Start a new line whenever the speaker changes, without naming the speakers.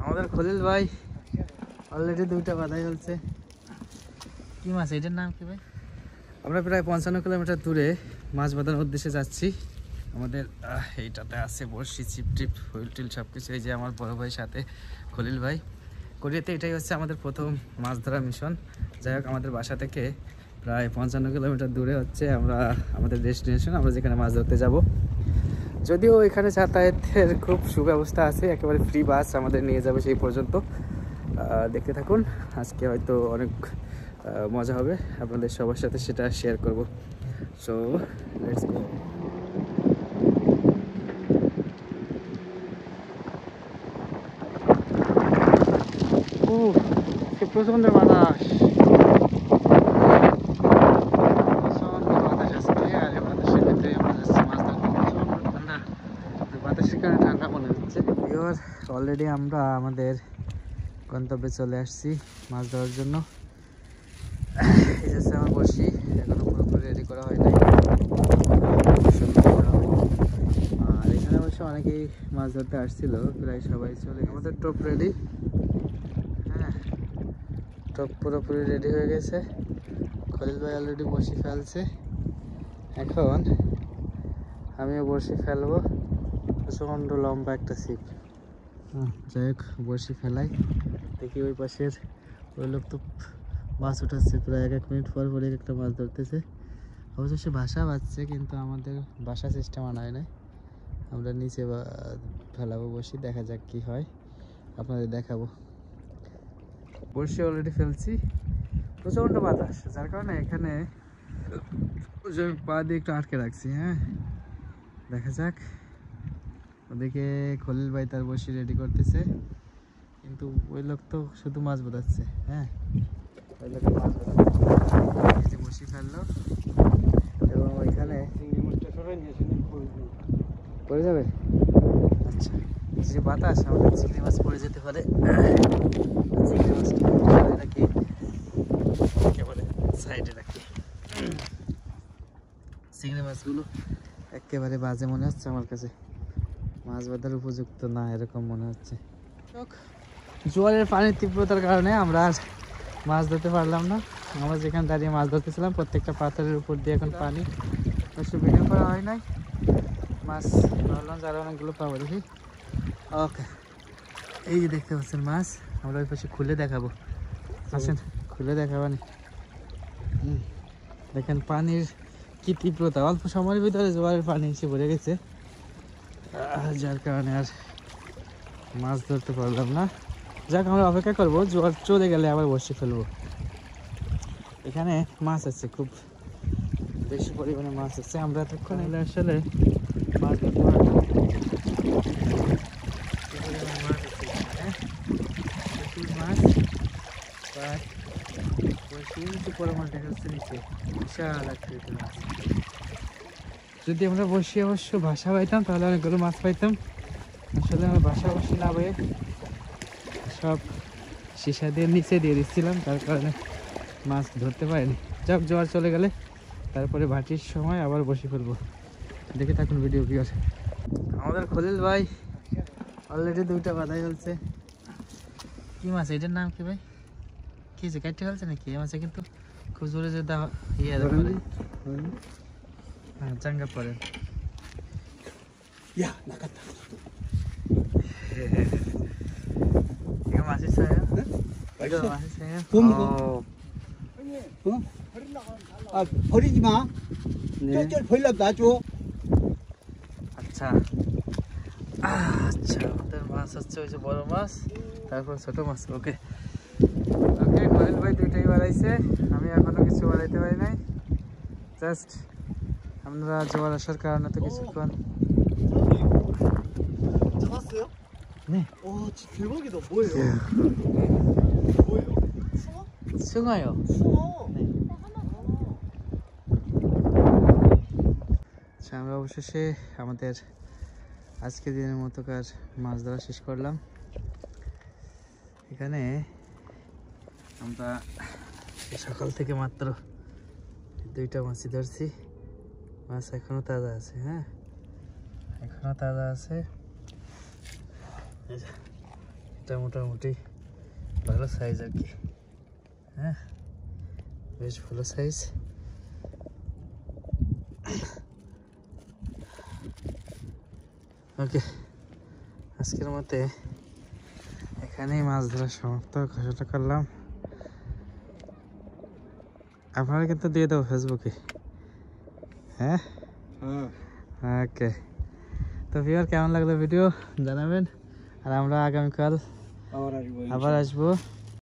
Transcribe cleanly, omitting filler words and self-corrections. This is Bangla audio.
আমাদের খলিল ভাই অলরেডি দুইটা বাঁধাই ফেলছে। কি মাছ এটার নাম কি ভাই? আমরা প্রায় 55 কিলোমিটার দূরে মাছ বাঁধার উদ্দেশ্যে যাচ্ছি। আমাদের এইটাতে আছে বড়শি, চিপ টিপ, হুইল টিল সব কিছু। এই যে আমার বড় ভাই সাথে খলিল ভাই। কোরিয়াতে এটাই হচ্ছে আমাদের প্রথম মাছ ধরা মিশন। যাই হোক, আমাদের বাসা থেকে প্রায় 55 কিলোমিটার দূরে হচ্ছে আমরা আমাদের ডেস্টিনেশন, আমরা যেখানে মাছ ধরতে যাব। যদিও এখানে যাতায়াতের খুব সুব্যবস্থা আছে, একেবারে ফ্রি বাস আমাদের নিয়ে যাবে সেই পর্যন্ত। দেখতে থাকুন, আজকে হয়তো অনেক মজা হবে, আপনাদের সবার সাথে সেটা শেয়ার করব। So let's go. প্রচন্ড বাতাস, অলরেডি আমরা আমাদের গন্তব্যে চলে আসছি মাছ ধরার জন্য। এই যে আমার বড়শি, এখনো পুরোপুরি রেডি করা হয় নাই। আর এখানে অবশ্য অনেকেই মাছ ধরতে আসছিল, প্রায় সবাই চলে। আমাদের টোপ রেডি, হ্যাঁ টোপ পুরোপুরি রেডি হয়ে গেছে। খলিল ভাই অলরেডি বড়শি ফেলছে, এখন আমিও বড়শি ফেলবো। প্রচণ্ড লম্বা একটা ছিপ। যাই হোক, বড়শি ফেলাই, দেখি ওই পাশের ওই লোক তো মাছ উঠাচ্ছে, প্রায় এক মিনিট পর পর একটা মাছ ধরতেছে। অবশ্য সে বাসা বাজছে, কিন্তু আমাদের বাসা সিস্টেম আনা হয় নাই, আমরা নিচে ফেলাবো বড়শি। দেখা যাক কি হয়, আপনাদের দেখাবো। বড়শি অলরেডি ফেলছি, প্রচণ্ড বাতাস, যার কারণে এখানে পা দিয়ে একটু আটকে রাখছি। হ্যাঁ, দেখা যাক। ওদিকে খলিল ভাই তার বড়শি রেডি করতেছে, কিন্তু ওই লোক তো শুধু মাছ বোঝাচ্ছে। হ্যাঁ, ওই লোকের মাছ বোঝাচ্ছে, বড়শি ফেললো এবং ওইখানে পড়ে যাবে। আচ্ছা, যে বাতাস, আমাদের চিংড়ি মাছ পড়ে যেতে পারে। চিংড়ি মাছটা রাখি, একেবারে সাইডে রাখি। চিংড়ি মাছগুলো একেবারে বাজে মনে হচ্ছে আমার কাছে, মাছ বাঁধার উপযুক্ত না এরকম মনে হচ্ছে। জোয়ারের পানির তীব্রতার কারণে আমরা আর মাছ ধরতে পারলাম না। আমরা যেখানে দাঁড়িয়ে মাছ ধরতেছিলাম প্রত্যেকটা পাথরের উপর দিয়ে এখন পানি, ভিডিও করা হয় নাই। মাছ ধরলাম, যারা অনেকগুলো পাবো দেখি। ওকে, এই যে দেখতে পাচ্ছেন মাছ, আমরা ওই পাশে খুলে দেখাবো। আসেন, খুলে দেখাবানি। দেখেন পানির কি তীব্রতা, অল্প সময়ের ভিতরে জোয়ারের পানি এসে ভরে গেছে, যার কারণে আর মাছ ধরতে পারলাম না। যাক, আমরা অপেক্ষা করবো, জোয়ার চলে গেলে আবার বসে ফেলবো। এখানে মাছ আছে, খুব বেশি পরিমাণে মাছ আছে, আমরা এতক্ষণ এলে আসলে মাছ ধরতে পারবো। মাছ প্রায় 20 বড় মাছ দেখা যাচ্ছে নিচে, বিশাল আকৃতির মাছ। যদি আমরা বসি অবশ্য বাসা পাইতাম তাহলে অনেকগুলো মাছ পাইতাম। আসলে আমরা বাসা বসি না বয়ে সব সীসা দিয়ে নিচে দিয়ে দিচ্ছিলাম, তার কারণে মাছ ধরতে পারিনি। যাক, জোয়ার চলে গেলে তারপরে ভাটির সময় আবার বসে ফেলবো। দেখে থাকুন ভিডিও কি আছে। আমাদের খলিল ভাই অলরেডি দুইটা বাঁধাই ফেলছে। কি মাছ এটার নাম কি ভাই? কি আছে, কাটতে ফেলছে নাকি? এই মাছে কিন্তু খুব জোরে জোরে হ্যাঁ, চাঙ্গা পরে। 이거 맛있어요? 네? 이거 맛있어요?
아, 버리지 마.
네.
쩔쩔 버리려면 놔줘.
আচ্ছা, আচ্ছা, আমাদের মাছ হচ্ছে ওই যে বড় মাছ, তারপর ছোট মাছ। ওকে ওকে, খলিল ভাই দুইটাই বাড়াইছে, আমি এখনো কিছু বাড়াইতে পারি নাই। জাস্ট আমরা জোয়ার আসার কারণে তো কিছুক্ষণ।
잡았어요?
네.
와, 진짜 대박이다. 뭐예요? 뭐예요? 숭어?
숭어요.
숭어.
네. আচ্ছা, আমরা অবশেষে আমাদের আজকে দিনের মতোকার মাছ ধরা শেষ করলাম। এখানে আমরা সকাল থেকে মাত্র দুইটা মাছই ধরছি। মাছ এখনো তাজা আছে। হ্যাঁ, এখনো তাজা আছে। মাছটা মোটামুটি ভালো সাইজ আর কি। হ্যাঁ, বেশ ভালো সাইজ। ওকে, আজকের মতে এখানেই মাছ ধরা সমাপ্ত। ঘোষণা করলাম, আপনারা কিন্তু দিয়ে দেবো ফেসবুকে। হ্যাঁ, ওকে। তো ভিউয়ার, কেমন লাগলো ভিডিও জানাবেন। আর আমরা আগামীকাল আবার আসবো।